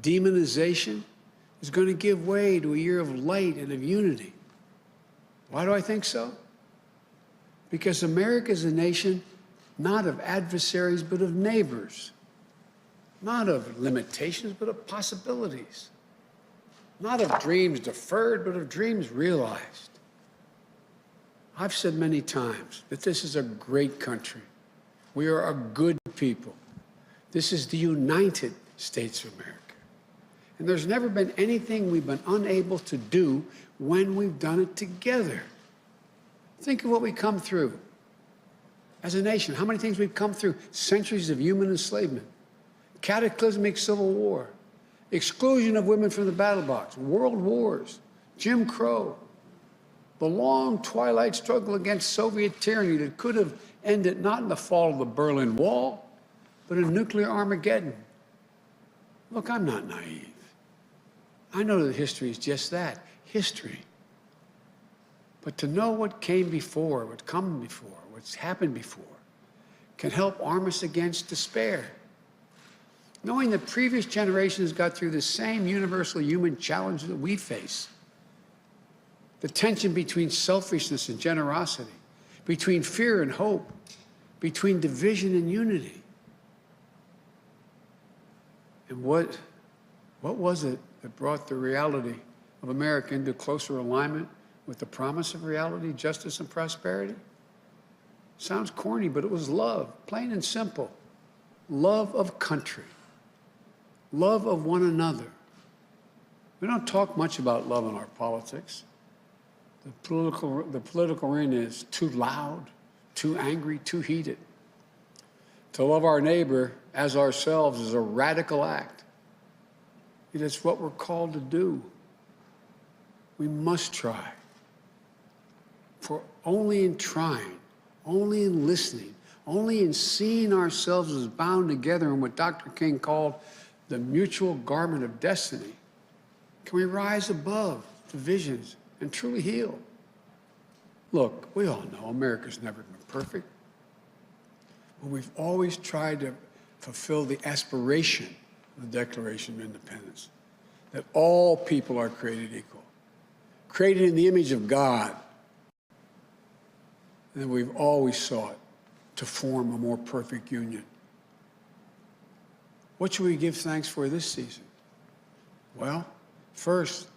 demonization is going to give way to a year of light and of unity. Why do I think so? Because America is a nation not of adversaries, but of neighbors. Not of limitations, but of possibilities. Not of dreams deferred, but of dreams realized. I've said many times that this is a great country. We are a good people. This is the United States of America. And there's never been anything we've been unable to do when we've done it together. Think of what we come through as a nation. How many things we've come through? Centuries of human enslavement, cataclysmic civil war, exclusion of women from the battle box, world wars, Jim Crow, the long twilight struggle against Soviet tyranny that could have ended not in the fall of the Berlin Wall, but in nuclear Armageddon. Look, I'm not naive. I know that history is just that, history. But to know what came before, what's come before, what's happened before, can help arm us against despair. Knowing that previous generations got through the same universal human challenge that we face, the tension between selfishness and generosity, between fear and hope, between division and unity. And what was it that brought the reality of America into closer alignment with the promise of reality, justice, and prosperity? Sounds corny, but it was love, plain and simple. Love of country, love of one another. We don't talk much about love in our politics. The political arena is too loud, too angry, too heated. To love our neighbor as ourselves is a radical act. It is what we're called to do. We must try. For only in trying, only in listening, only in seeing ourselves as bound together in what Dr. King called the mutual garment of destiny, can we rise above divisions and truly heal. Look, we all know America's never been perfect, but we've always tried to fulfill the aspiration of the Declaration of Independence, that all people are created equal, created in the image of God, and that we've always sought to form a more perfect union. What should we give thanks for this season? Well, first,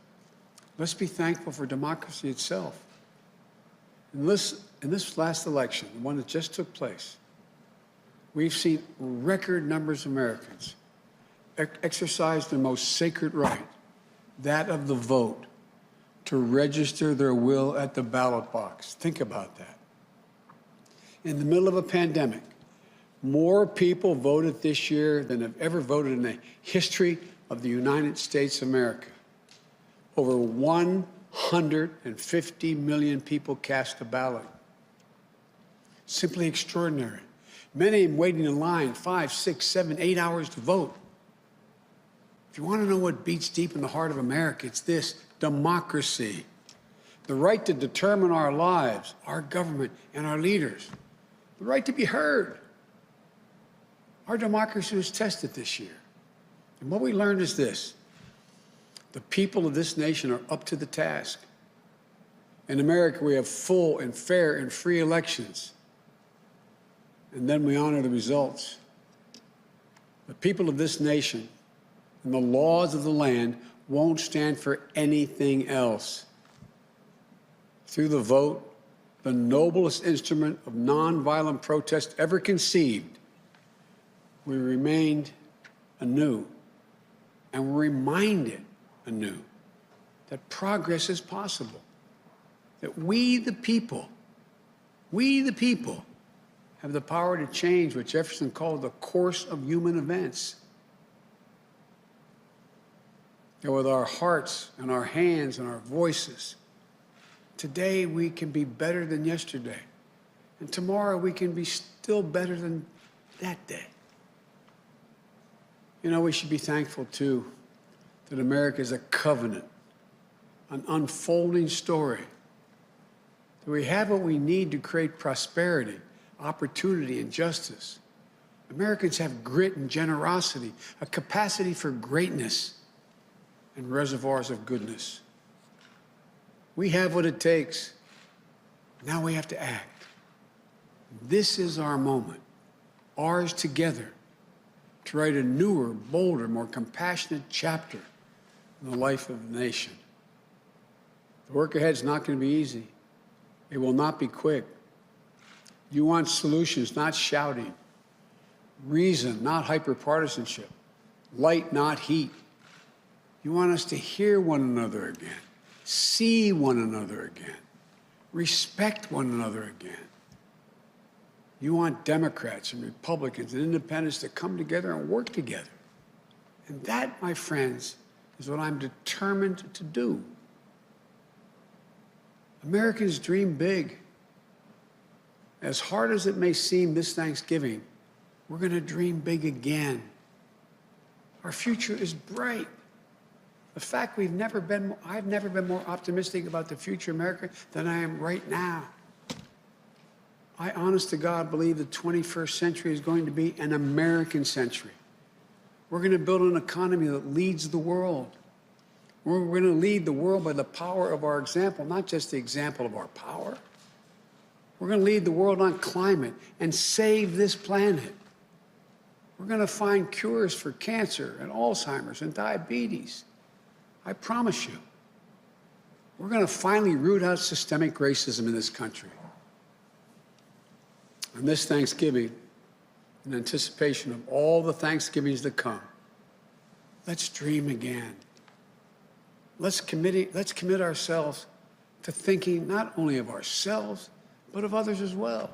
let's be thankful for democracy itself. In this last election, the one that just took place, we've seen record numbers of Americans exercise their most sacred right, that of the vote, to register their will at the ballot box. Think about that. In the middle of a pandemic, more people voted this year than have ever voted in the history of the United States of America. Over 150 million people cast a ballot. Simply extraordinary. Many of them waiting in line 5, 6, 7, 8 hours to vote. If you want to know what beats deep in the heart of America, it's this: democracy. The right to determine our lives, our government, and our leaders. The right to be heard. Our democracy was tested this year. And what we learned is this: the people of this nation are up to the task. In America, we have full and fair and free elections. And then we honor the results. The people of this nation and the laws of the land won't stand for anything else. Through the vote, the noblest instrument of nonviolent protest ever conceived, we remained anew and were reminded anew that progress is possible, that we the people have the power to change what Jefferson called the course of human events. And with our hearts and our hands and our voices, today we can be better than yesterday. And tomorrow we can be still better than that day. You know, we should be thankful, too, that America is a covenant, an unfolding story. That we have what we need to create prosperity, opportunity, and justice. Americans have grit and generosity, a capacity for greatness, and reservoirs of goodness. We have what it takes. Now we have to act. This is our moment, ours together, to write a newer, bolder, more compassionate chapter in the life of the nation. The work ahead is not going to be easy. It will not be quick. You want solutions, not shouting. Reason, not hyper-partisanship. Light, not heat. You want us to hear one another again, see one another again, respect one another again. You want Democrats and Republicans and independents to come together and work together. And that, my friends, is what I'm determined to do. Americans dream big. As hard as it may seem this Thanksgiving, we're going to dream big again. Our future is bright. The fact I've never been more optimistic about the future of America than I am right now. I, honest to God, believe the 21st century is going to be an American century. We're going to build an economy that leads the world. We're going to lead the world by the power of our example, not just the example of our power. We're going to lead the world on climate and save this planet. We're going to find cures for cancer and Alzheimer's and diabetes. I promise you. We're going to finally root out systemic racism in this country. And this Thanksgiving, in anticipation of all the Thanksgivings to come, let's dream again. Let's commit ourselves to thinking not only of ourselves, but of others as well.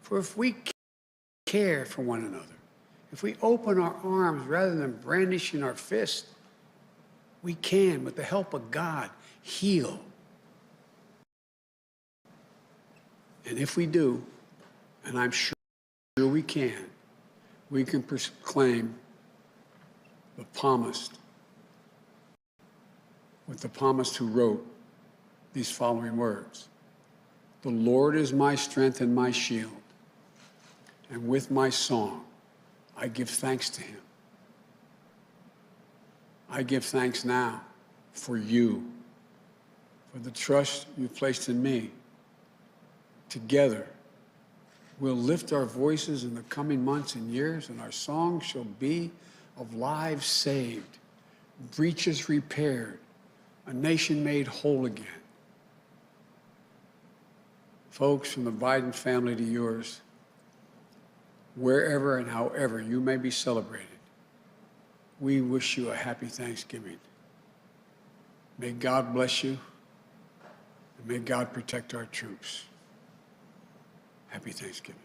For if we care for one another, if we open our arms rather than brandishing our fist, we can, with the help of God, heal. And if we do, and I'm sure we can proclaim the psalmist, with the psalmist who wrote these following words. The Lord is my strength and my shield, and with my song I give thanks to him. I give thanks now for you, for the trust you've placed in me. Together, we'll lift our voices in the coming months and years, and our song shall be of lives saved, breaches repaired, a nation made whole again. Folks, from the Biden family to yours, wherever and however you may be celebrated, we wish you a happy Thanksgiving. May God bless you, and may God protect our troops. Happy Thanksgiving.